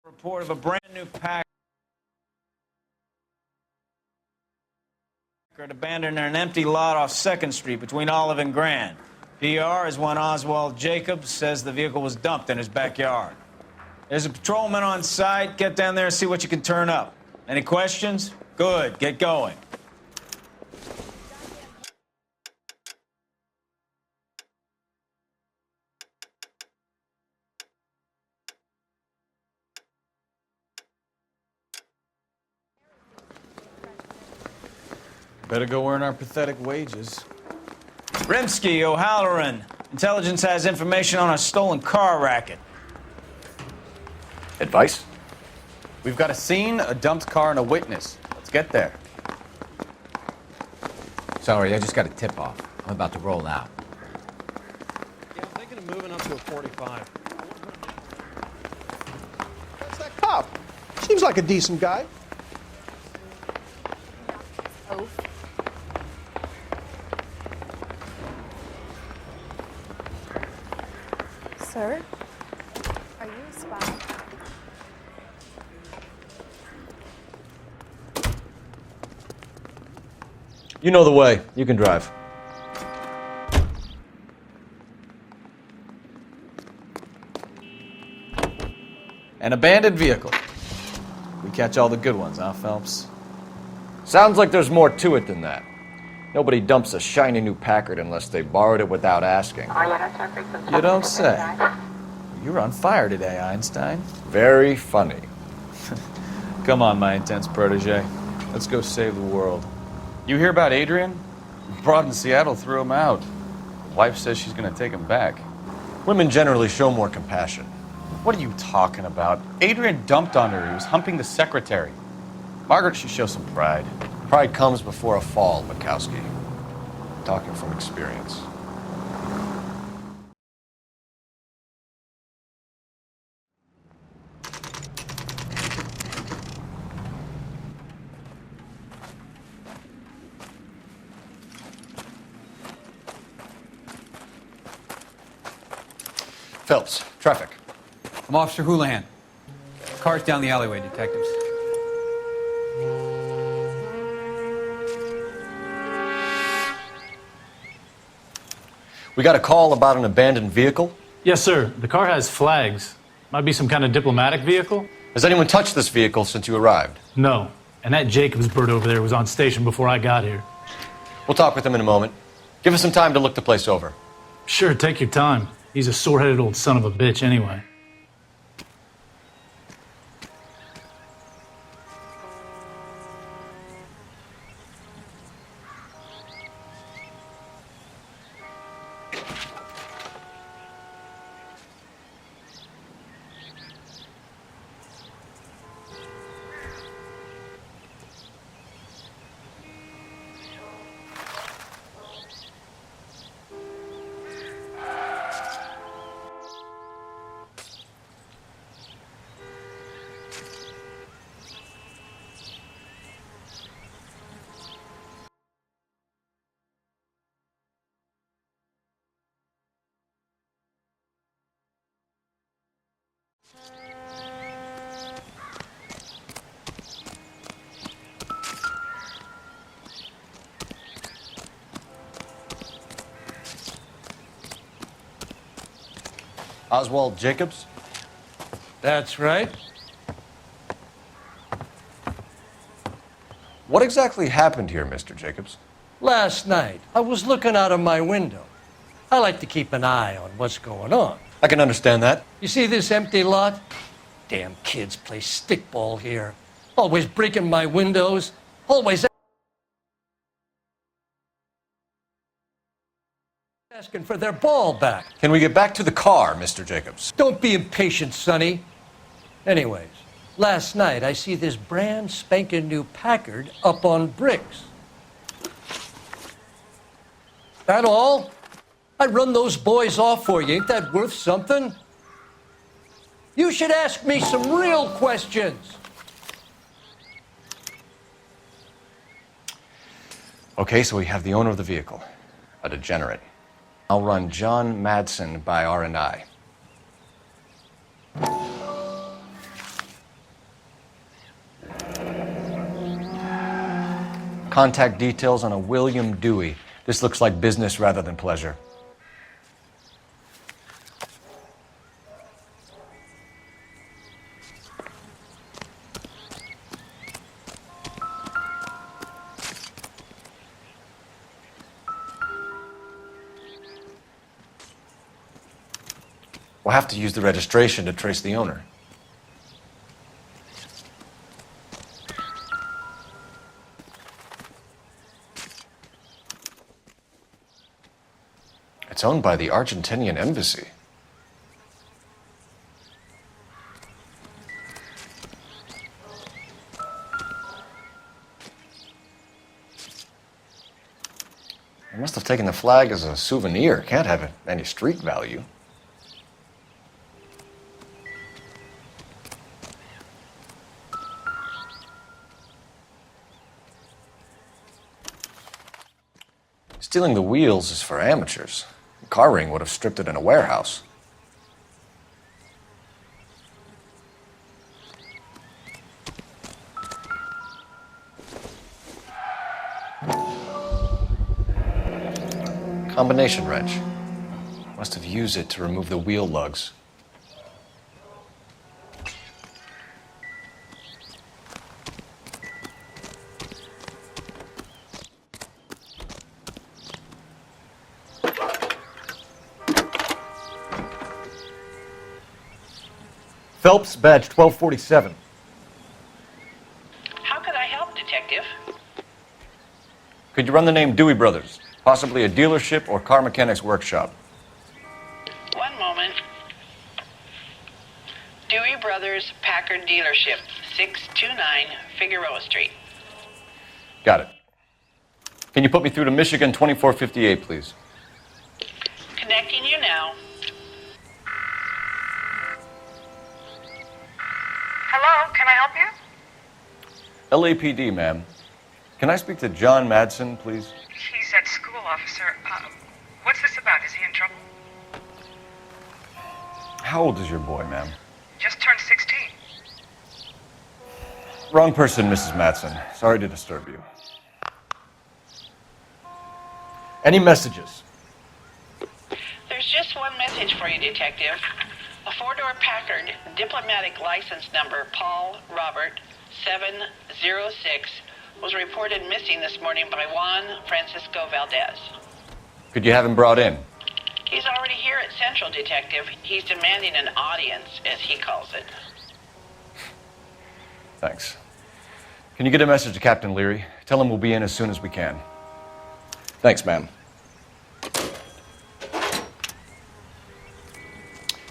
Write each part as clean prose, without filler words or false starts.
Report of a brand new Packard abandoned in an empty lot off 2nd Street between Olive and Grand. PR is one Oswald Jacobs says the vehicle was dumped in his backyard. There's a patrolman on site. Get down there and see what you can turn up. Any questions? Good. Get going. Better go earn our pathetic wages. Rimsky, O'Halloran. Intelligence has information on a stolen car racket. Advice? We've got a scene, a dumped car, and a witness. Let's get there. Sorry, I just got a tip-off. I'm about to roll out. Yeah, I'm thinking of moving up to a 45. That's that cop. Seems like a decent guy. Oh. Sir, are you a spy? You know the way. You can drive. An abandoned vehicle. We catch all the good ones, huh, Phelps? Sounds like there's more to it than that. Nobody dumps a shiny new Packard unless they borrowed it without asking. You don't say. You're on fire today, Einstein. Very funny. Come on, my intense protege. Let's go save the world. You hear about Adrian? Broad in Seattle threw him out. Wife says she's going to take him back. Women generally show more compassion. What are you talking about? Adrian dumped on her. He was humping the secretary. Margaret should show some pride. Pride comes before a fall, Mikowski. Talking from experience. Phelps, traffic. I'm Officer Houlihan. Car's down the alleyway, detectives. We got a call about an abandoned vehicle. Yes, sir. The car has flags. Might be some kind of diplomatic vehicle? Has anyone touched this vehicle since you arrived? No. And that Jacobs bird over there was on station before I got here. We'll talk with him in a moment. Give us some time to look the place over. Sure, take your time. He's a sore-headed old son of a bitch anyway. Oswald Jacobs? That's right. What exactly happened here, Mr. Jacobs? Last night, I was looking out of my window. I like to keep an eye on what's going on. I can understand that. You see this empty lot? Damn kids play stickball here. Always breaking my windows. Always asking for their ball back. Can we get back to the car, Mr. Jacobs? Don't be impatient, Sonny. Anyways, last night I see this brand spanking new Packard up on bricks. That all? I'd run those boys off for you. Ain't that worth something? You should ask me some real questions. Okay, so we have the owner of the vehicle, a degenerate. I'll run John Madsen by R&I. Contact details on a William Dewey. This looks like business rather than pleasure. We'll have to use the registration to trace the owner. It's owned by the Argentinian embassy. They must have taken the flag as a souvenir. Can't have any street value. Stealing the wheels is for amateurs. Car ring would have stripped it in a warehouse. Combination wrench. Must have used it to remove the wheel lugs. Phelps, badge 1247. How could I help, Detective? Could you run the name Dewey Brothers? Possibly a dealership or car mechanics workshop. One moment. Dewey Brothers Packard Dealership, 629 Figueroa Street. Got it. Can you put me through to Michigan 2458, please? Connecting you now. Hello, can I help you? LAPD, ma'am. Can I speak to John Madsen, please? He's at school, officer. What's this about? Is he in trouble? How old is your boy, ma'am? Just turned 16. Wrong person, Mrs. Madsen. Sorry to disturb you. Any messages? There's just one message for you, Detective. A four-door Packard, diplomatic license number Paul Robert 706, was reported missing this morning by Juan Francisco Valdez. Could you have him brought in? He's already here at Central, Detective. He's demanding an audience, as he calls it. Thanks. Can you get a message to Captain Leary? Tell him we'll be in as soon as we can. Thanks, ma'am.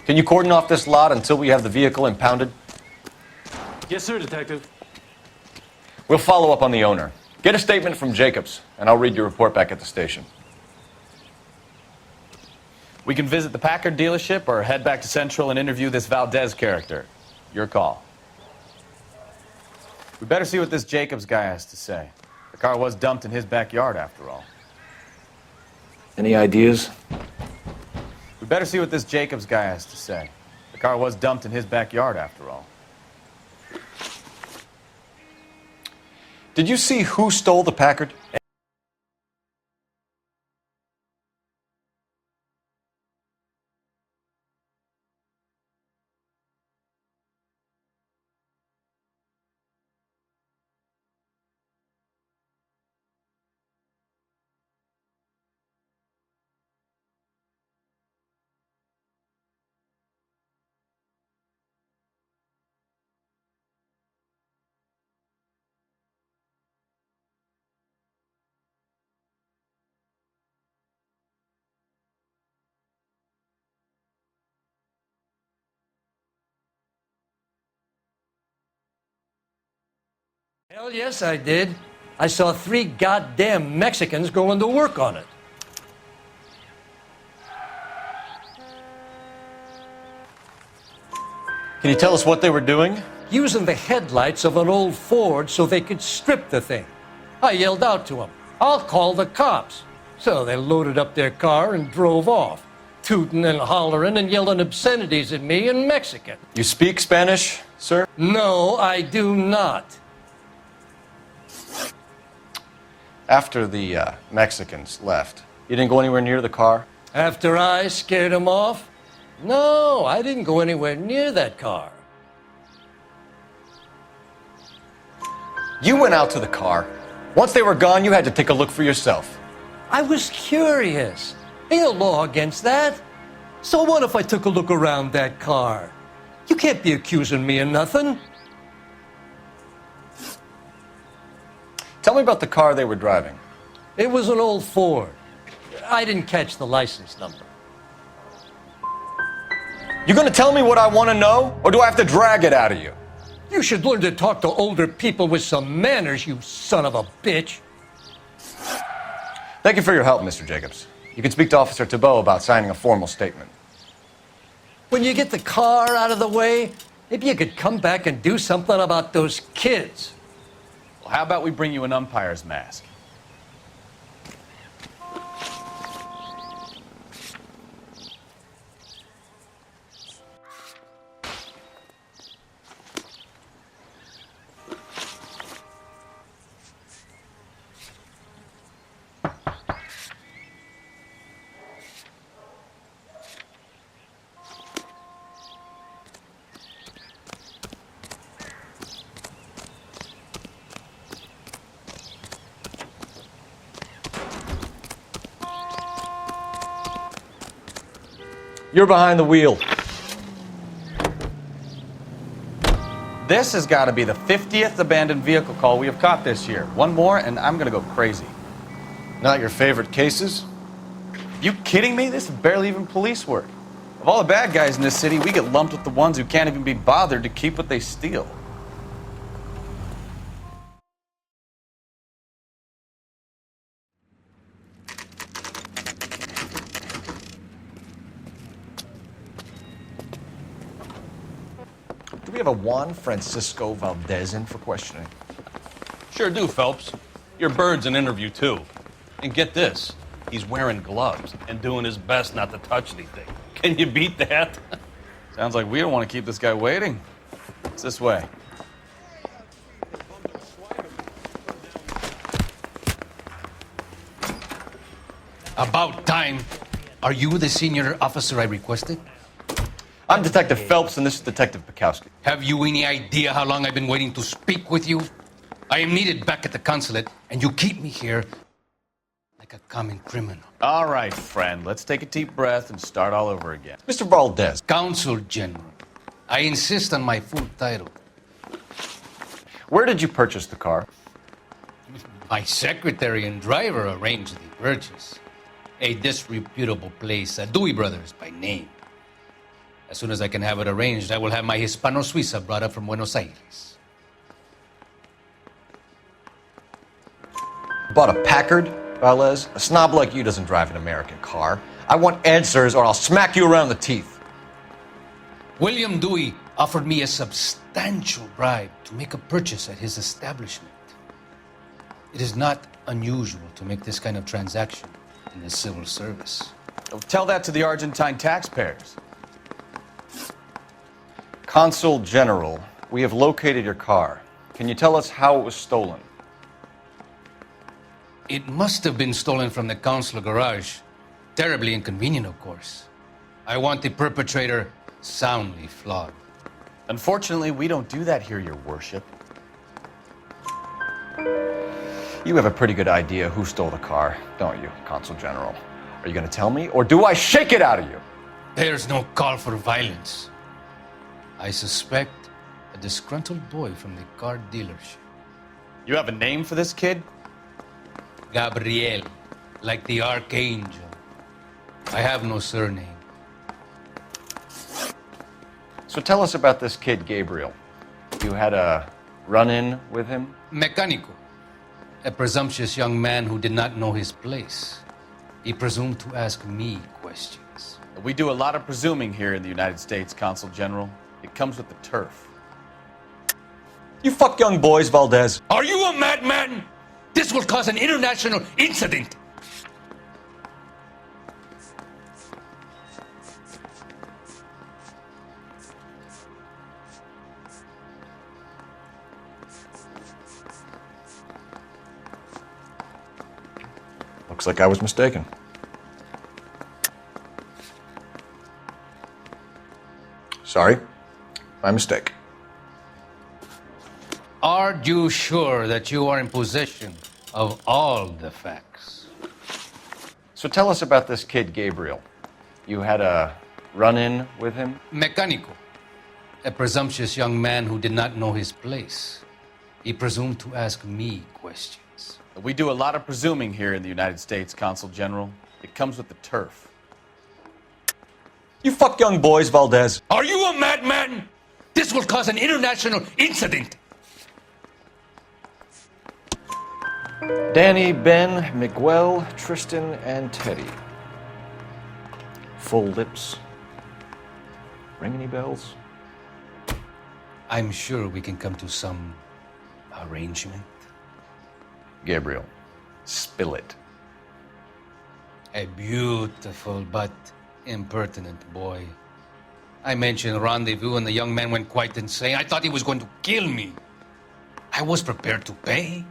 Can you cordon off this lot until we have the vehicle impounded? Yes, sir, Detective. We'll follow up on the owner. Get a statement from Jacobs, and I'll read your report back at the station. We can visit the Packard dealership or head back to Central and interview this Valdez character. Your call. We better see what this Jacobs guy has to say. The car was dumped in his backyard, after all. Any ideas? We better see what this Jacobs guy has to say. The car was dumped in his backyard, after all. Did you see who stole the Packard? Hell yes, I did. I saw 3 goddamn Mexicans going to work on it. Can you tell us what they were doing? Using the headlights of an old Ford so they could strip the thing. I yelled out to them, "I'll call the cops." So they loaded up their car and drove off, tooting and hollering and yelling obscenities at me in Mexican. You speak Spanish, sir? No, I do not. After the Mexicans left, you didn't go anywhere near the car? After I scared him off? No, I didn't go anywhere near that car. You went out to the car. Once they were gone, you had to take a look for yourself. I was curious. Ain't no law against that. So what if I took a look around that car? You can't be accusing me of nothing. Tell me about the car they were driving. It was an old Ford. I didn't catch the license number. You gonna tell me what I want to know, or do I have to drag it out of you? You should learn to talk to older people with some manners, you son of a bitch. Thank you for your help, Mr. Jacobs. You can speak to Officer Thibault about signing a formal statement. When you get the car out of the way, maybe you could come back and do something about those kids. Well, how about we bring you an umpire's mask? You're behind the wheel. This has got to be the 50th abandoned vehicle call we have caught this year. One more, and I'm going to go crazy. Not your favorite cases? You kidding me? This is barely even police work. Of all the bad guys in this city, we get lumped with the ones who can't even be bothered to keep what they steal. Do we have a Juan Francisco Valdez in for questioning? Sure do, Phelps. Your bird's an interview, too. And get this, he's wearing gloves and doing his best not to touch anything. Can you beat that? Sounds like we don't want to keep this guy waiting. It's this way. About time. Are you the senior officer I requested? I'm Detective Phelps, and this is Detective Pekowski. Have you any idea how long I've been waiting to speak with you? I am needed back at the consulate, and you keep me here like a common criminal. All right, friend. Let's take a deep breath and start all over again. Mr. Valdez. Consul General. I insist on my full title. Where did you purchase the car? My secretary and driver arranged the purchase. A disreputable place, Dewey Brothers by name. As soon as I can have it arranged, I will have my Hispano Suiza brought up from Buenos Aires. Bought a Packard, Valdez? A snob like you doesn't drive an American car. I want answers, or I'll smack you around the teeth. William Dewey offered me a substantial bribe to make a purchase at his establishment. It is not unusual to make this kind of transaction in the civil service. Tell that to the Argentine taxpayers. Consul General, we have located your car. Can you tell us how it was stolen? It must have been stolen from the consular garage. Terribly inconvenient, of course. I want the perpetrator soundly flogged. Unfortunately, we don't do that here, Your Worship. You have a pretty good idea who stole the car, don't you, Consul General? Are you going to tell me, or do I shake it out of you? There's no call for violence. I suspect a disgruntled boy from the car dealership. You have a name for this kid? Gabriel, like the archangel. I have no surname. So tell us about this kid, Gabriel. You had a run-in with him? Mecánico, a presumptuous young man who did not know his place. He presumed to ask me questions. We do a lot of presuming here in the United States, Consul General. It comes with the turf. You fuck young boys, Valdez. Are you a madman? This will cause an international incident. Looks like I was mistaken. Sorry, my mistake. Are you sure that you are in possession of all the facts? So tell us about this kid, Gabriel. You had a run-in with him? Mecánico, a presumptuous young man who did not know his place. He presumed to ask me questions. We do a lot of presuming here in the United States, Consul General. It comes with the turf. You fuck young boys, Valdez. Are you a madman? This will cause an international incident. Danny, Ben, Miguel, Tristan, and Teddy. Full lips. Ring any bells? I'm sure we can come to some arrangement. Gabriel, spill it. A beautiful but impertinent boy. I mentioned rendezvous and the young man went quite insane. I thought he was going to kill me. I was prepared to pay.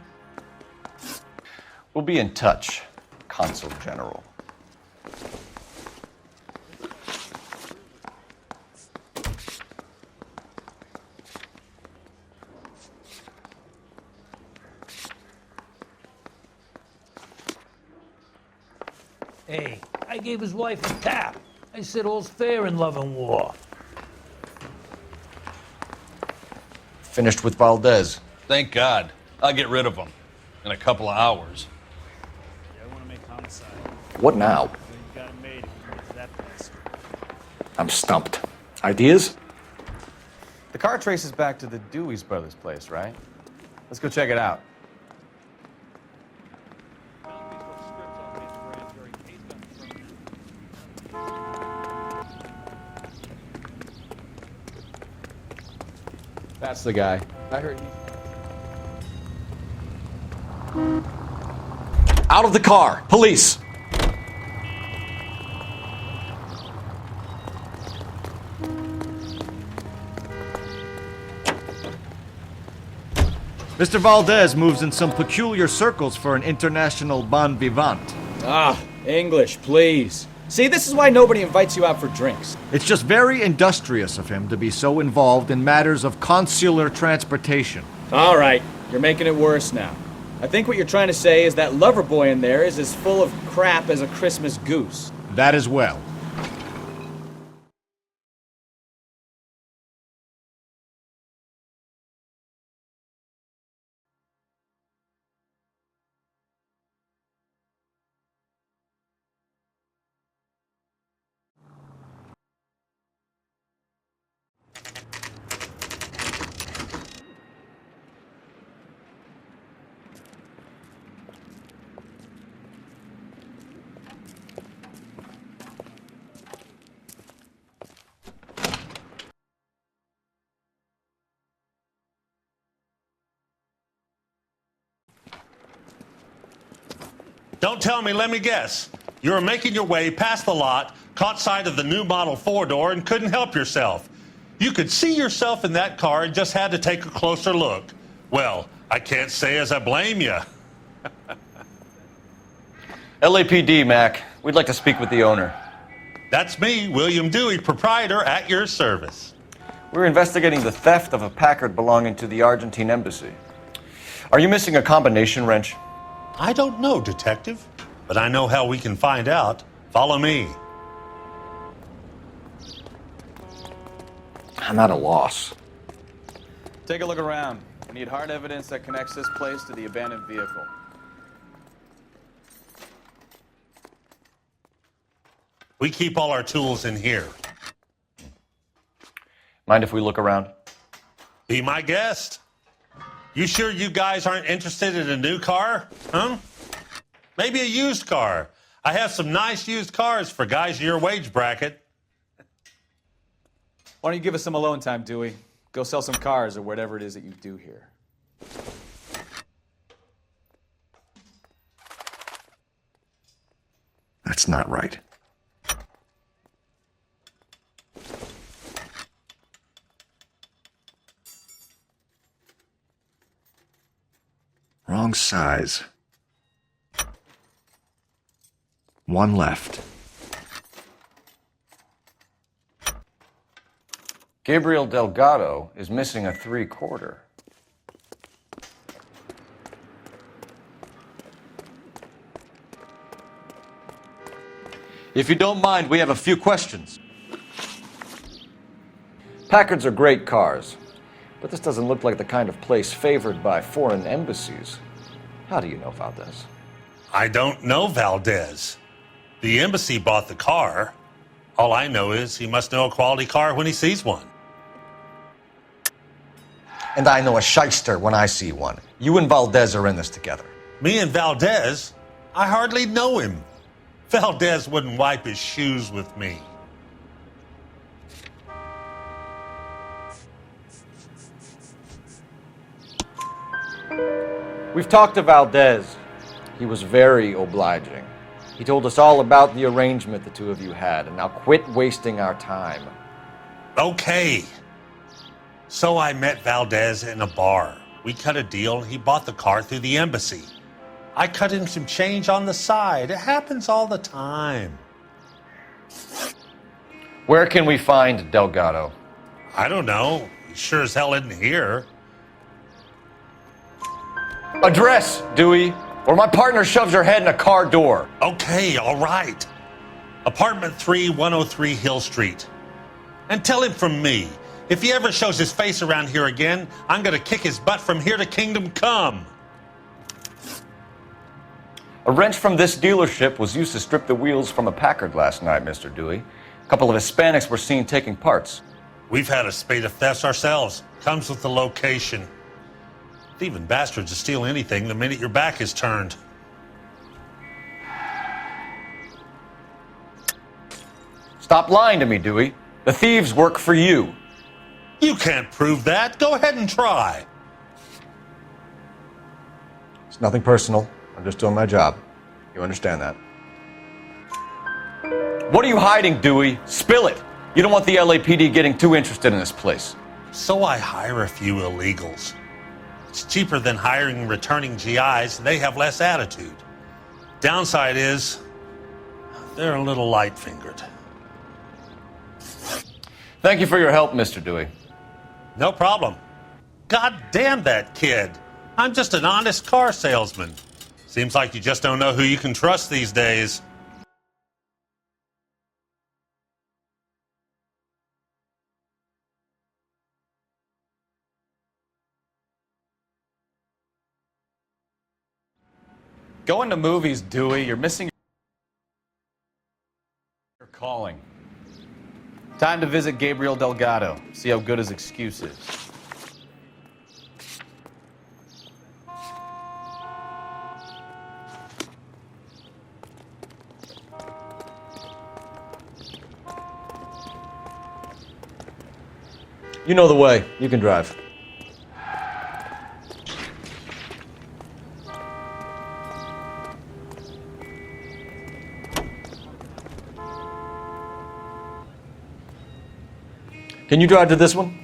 We'll be in touch, Consul General. Hey, I gave his wife a tap. I said all's fair in love and war. Finished with Valdez. Thank God. I'll get rid of him in a couple of hours. I want to make homicide. What now? You got it made if you get to that place. I'm stumped. Ideas? The car traces back to the Dewey's brothers' place, right? Let's go check it out. That's the guy. I heard he... Out of the car! Police! Mr. Valdez moves in some peculiar circles for an international bon vivant. Ah, English, please. See, this is why nobody invites you out for drinks. It's just very industrious of him to be so involved in matters of consular transportation. All right, you're making it worse now. I think what you're trying to say is that lover boy in there is as full of crap as a Christmas goose. That as well. Don't tell me, let me guess. You were making your way past the lot, caught sight of the new model four-door, and couldn't help yourself. You could see yourself in that car and just had to take a closer look. Well, I can't say as I blame you. LAPD, Mac. We'd like to speak with the owner. That's me, William Dewey, proprietor, at your service. We're investigating the theft of a Packard belonging to the Argentine embassy. Are you missing a combination wrench? I don't know, Detective, but I know how we can find out. Follow me. I'm at a loss. Take a look around. We need hard evidence that connects this place to the abandoned vehicle. We keep all our tools in here. Mind if we look around? Be my guest. You sure you guys aren't interested in a new car? Huh? Maybe a used car. I have some nice used cars for guys in your wage bracket. Why don't you give us some alone time, Dewey? Go sell some cars or whatever it is that you do here. That's not right. Wrong size. one left. Gabriel Delgado is missing a 3/4. If you don't mind, we have a few questions. Packards are great cars, but this doesn't look like the kind of place favored by foreign embassies. How do you know Valdez? I don't know Valdez. The embassy bought the car. All I know is he must know a quality car when he sees one. And I know a shyster when I see one. You and Valdez are in this together. Me and Valdez? I hardly know him. Valdez wouldn't wipe his shoes with me. We've talked to Valdez. He was very obliging. He told us all about the arrangement the two of you had, and now quit wasting our time. Okay. So I met Valdez in a bar. We cut a deal, and he bought the car through the embassy. I cut him some change on the side. It happens all the time. Where can we find Delgado? I don't know. He sure as hell isn't here. Address, Dewey, or my partner shoves her head in a car door. Okay, all right. Apartment 3, 103 Hill Street. And tell him from me, if he ever shows his face around here again, I'm going to kick his butt from here to Kingdom Come. A wrench from this dealership was used to strip the wheels from a Packard last night, Mr. Dewey. A couple of Hispanics were seen taking parts. We've had a spate of thefts ourselves. Comes with the location. Thieving bastards to steal anything the minute your back is turned. Stop lying to me, Dewey. The thieves work for you. You can't prove that. Go ahead and try. It's nothing personal. I'm just doing my job. You understand that? What are you hiding, Dewey? Spill it. You don't want the LAPD getting too interested in this place. So I hire a few illegals. It's cheaper than hiring returning GIs, and they have less attitude. Downside is, they're a little light-fingered. Thank you for your help, Mr. Dewey. No problem. God damn that kid. I'm just an honest car salesman. Seems like you just don't know who you can trust these days. Going to movies, Dewey. You're missing your calling. Time to visit Gabriel Delgado. See how good his excuse is. You know the way. You can drive. Can you drive to this one?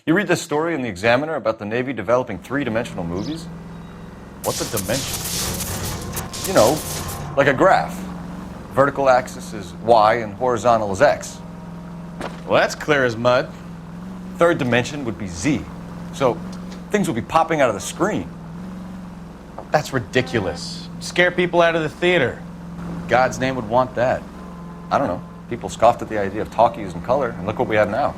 You read this story in the Examiner about the Navy developing three-dimensional movies? What's a dimension? You know, like a graph. Vertical axis is Y and horizontal is X. Well, that's clear as mud. Third dimension would be Z. So things will be popping out of the screen. That's ridiculous. Scare people out of the theater. God's name would want that. I don't know. People scoffed at the idea of talkies in color, and look what we have now.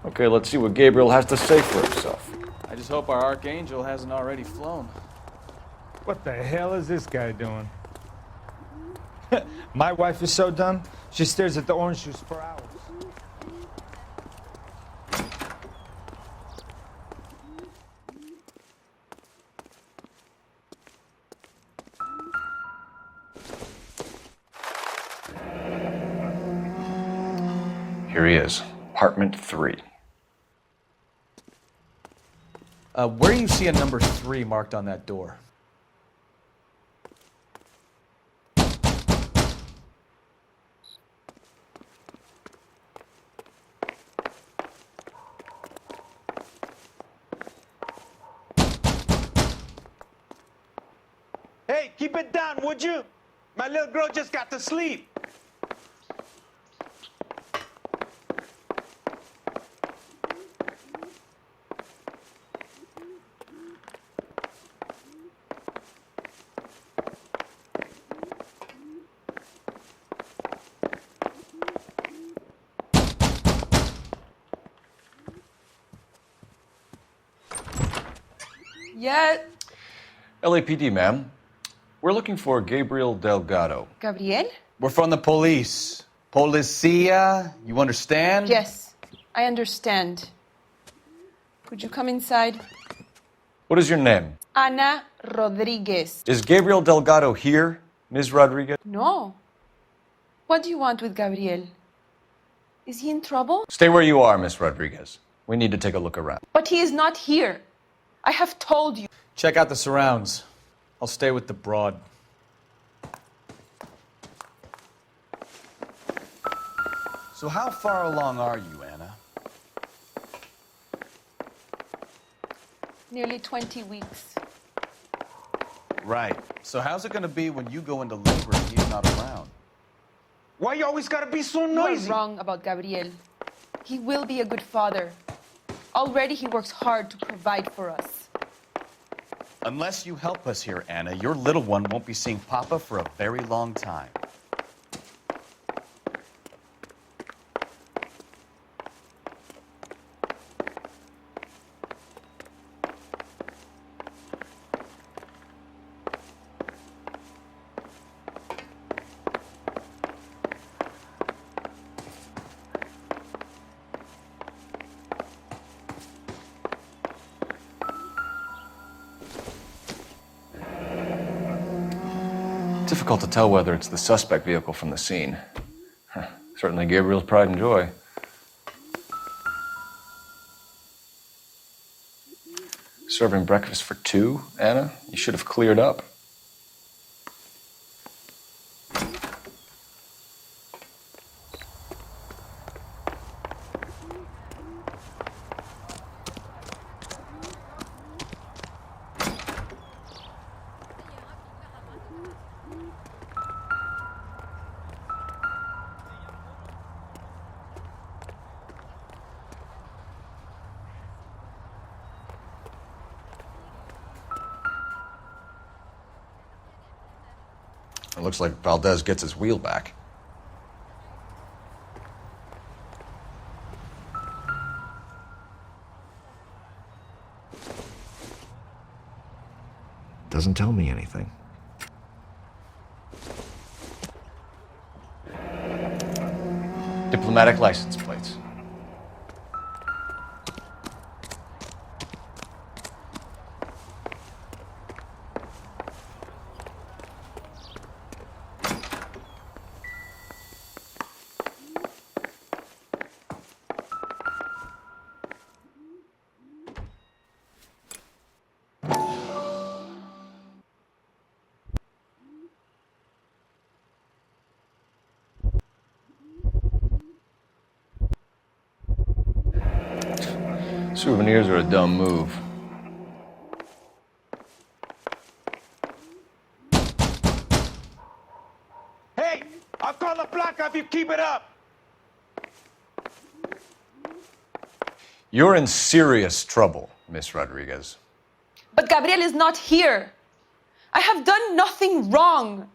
Okay, let's see what Gabriel has to say for himself. I just hope our archangel hasn't already flown. What the hell is this guy doing? My wife is so dumb, she stares at the orange juice for hours. Here he is, apartment 3. Where do you see a number 3 marked on that door? Hey, keep it down, would you? My little girl just got to sleep. Yeah, LAPD, ma'am. We're looking for Gabriel Delgado. Gabriel? We're from the police. Policia, you understand? Yes, I understand. Could you come inside? What is your name? Ana Rodriguez. Is Gabriel Delgado here, Ms. Rodriguez? No. What do you want with Gabriel? Is he in trouble? Stay where you are, Ms. Rodriguez. We need to take a look around. But he is not here. I have told you. Check out the surrounds. I'll stay with the broad. So how far along are you, Anna? Nearly 20 weeks. Right. So how's it going to be when you go into labor and he's not around? Why you always gotta be so You noisy? are wrong about Gabriel. He will be a good father. Already he works hard to provide for us. Unless you help us here, Anna, your little one won't be seeing Papa for a very long time. Difficult to tell whether it's the suspect vehicle from the scene. Certainly Gabriel's pride and joy. Serving breakfast for 2, Anna? You should have cleared up. It looks like Valdez gets his wheel back. Doesn't tell me anything. Diplomatic license plates. Souvenirs are a dumb move. Hey, I'll call the block if you keep it up. You're in serious trouble, Miss Rodriguez. But Gabriel is not here. I have done nothing wrong.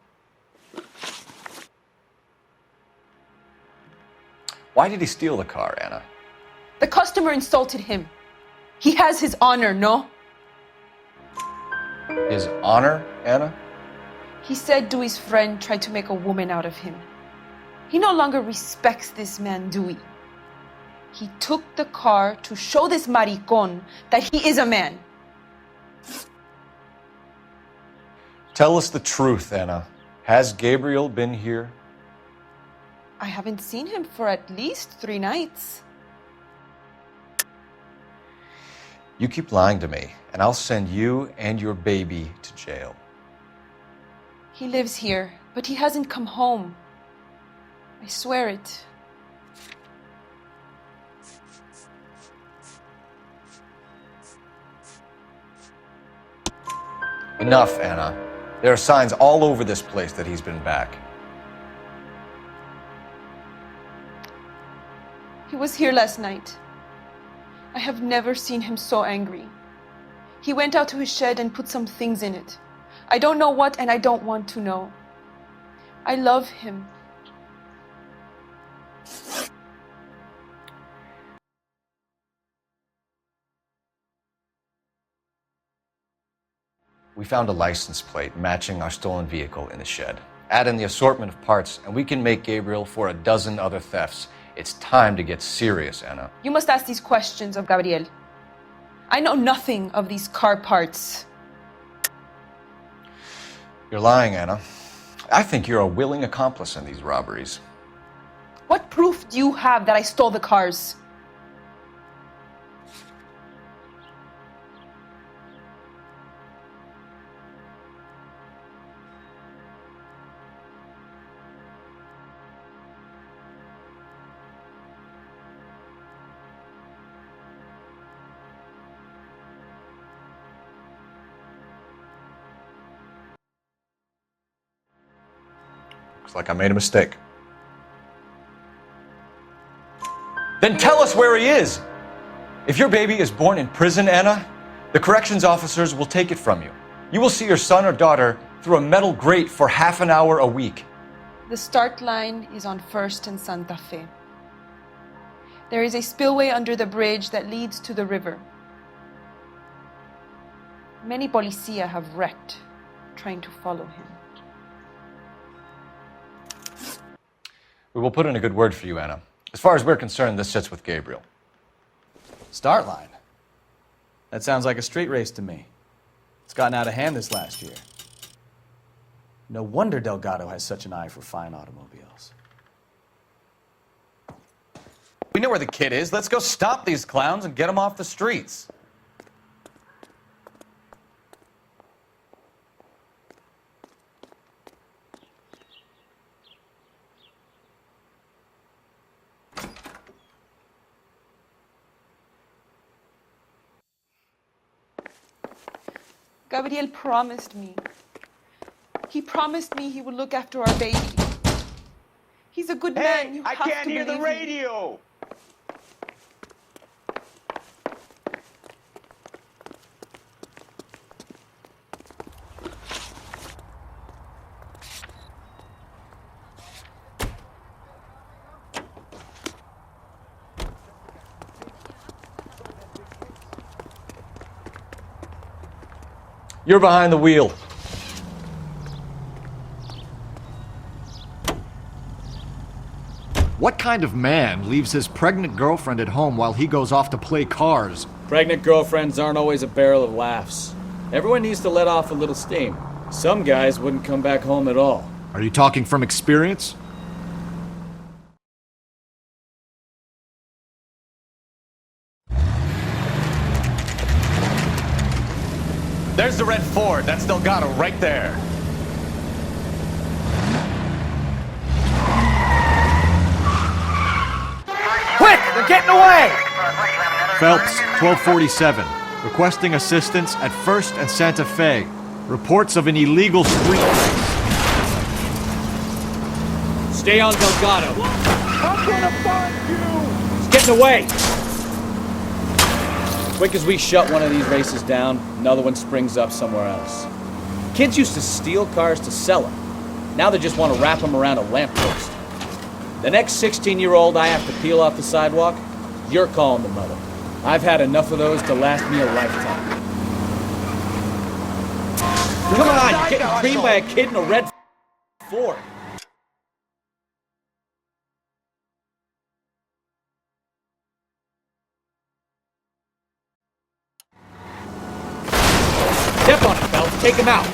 Why did he steal the car, Anna? The customer insulted him. He has his honor, no? His honor, Anna? He said Dewey's friend tried to make a woman out of him. He no longer respects this man, Dewey. He took the car to show this maricon that he is a man. Tell us the truth, Anna. Has Gabriel been here? I haven't seen him for at least 3 nights. You keep lying to me, and I'll send you and your baby to jail. He lives here, but he hasn't come home. I swear it. Enough, Anna. There are signs all over this place that he's been back. He was here last night. I have never seen him so angry. He went out to his shed and put some things in it. I don't know what, and I don't want to know. I love him. We found a license plate matching our stolen vehicle in the shed. Add in the assortment of parts, and we can make Gabriel for a dozen other thefts. It's time to get serious, Anna. You must ask these questions of Gabriel. I know nothing of these car parts. You're lying, Anna. I think you're a willing accomplice in these robberies. What proof do you have that I stole the cars? Looks like I made a mistake. Then tell us where he is! If your baby is born in prison, Anna, the corrections officers will take it from you. You will see your son or daughter through a metal grate for half an hour a week. The start line is on 1st and Santa Fe. There is a spillway under the bridge that leads to the river. Many policia have wrecked trying to follow him. We will put in a good word for you, Anna. As far as we're concerned, this sits with Gabriel. Start line? That sounds like a street race to me. It's gotten out of hand this last year. No wonder Delgado has such an eye for fine automobiles. We know where the kid is. Let's go stop these clowns and get them off the streets. Gabriel promised me. He promised me he would look after our baby. He's a good man. You I have can't to hear the believe me. radio. You're behind the wheel. What kind of man leaves his pregnant girlfriend at home while he goes off to play cars? Pregnant girlfriends aren't always a barrel of laughs. Everyone needs to let off a little steam. Some guys wouldn't come back home at all. Are you talking from experience? There's the red Ford. That's Delgado right there. Quick! They're getting away! Phelps, 1247. Requesting assistance at 1st and Santa Fe. Reports of an illegal street race. Stay on Delgado. I'm gonna find you! He's getting away! Quick as we shut one of these races down, another one springs up somewhere else. Kids used to steal cars to sell them. Now they just want to wrap them around a lamppost. The next 16-year-old I have to peel off the sidewalk, you're calling the mother. I've had enough of those to last me a lifetime. Come on, you're getting creamed by a kid in a red Ford. Step on it, Phelps. Take him out.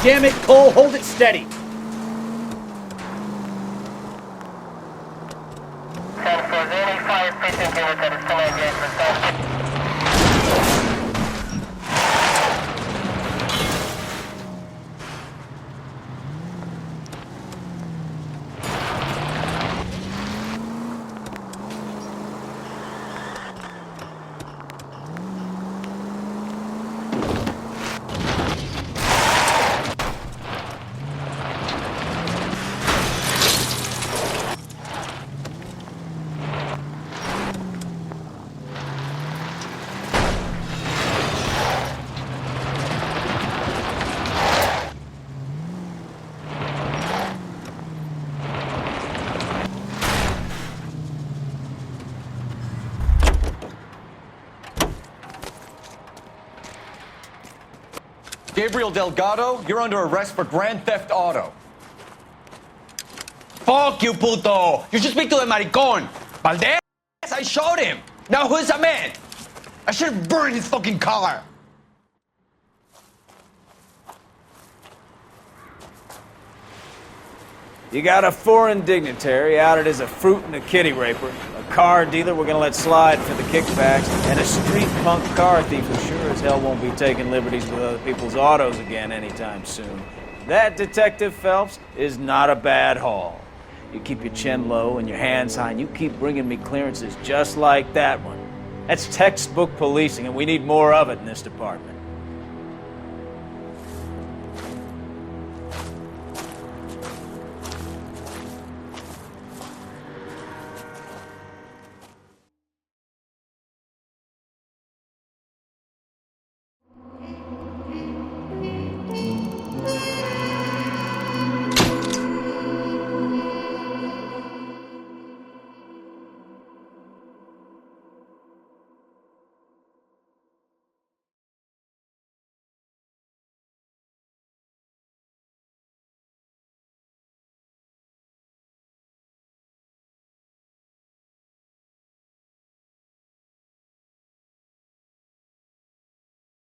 damn it, Cole, hold it steady. Gabriel Delgado, you're under arrest for grand theft auto. Fuck you, puto! You should speak to the maricon! Valdez, I shot him! Now who's a man? I should have burned his fucking car! You got a foreign dignitary outed as a fruit and a kitty raper, a car dealer we're gonna let slide for the kickbacks, and a street punk car thief who sure as hell won't be taking liberties with other people's autos again anytime soon. That, Detective Phelps, is not a bad haul. You keep your chin low and your hands high, and you keep bringing me clearances just like that one. That's textbook policing, and we need more of it in this department.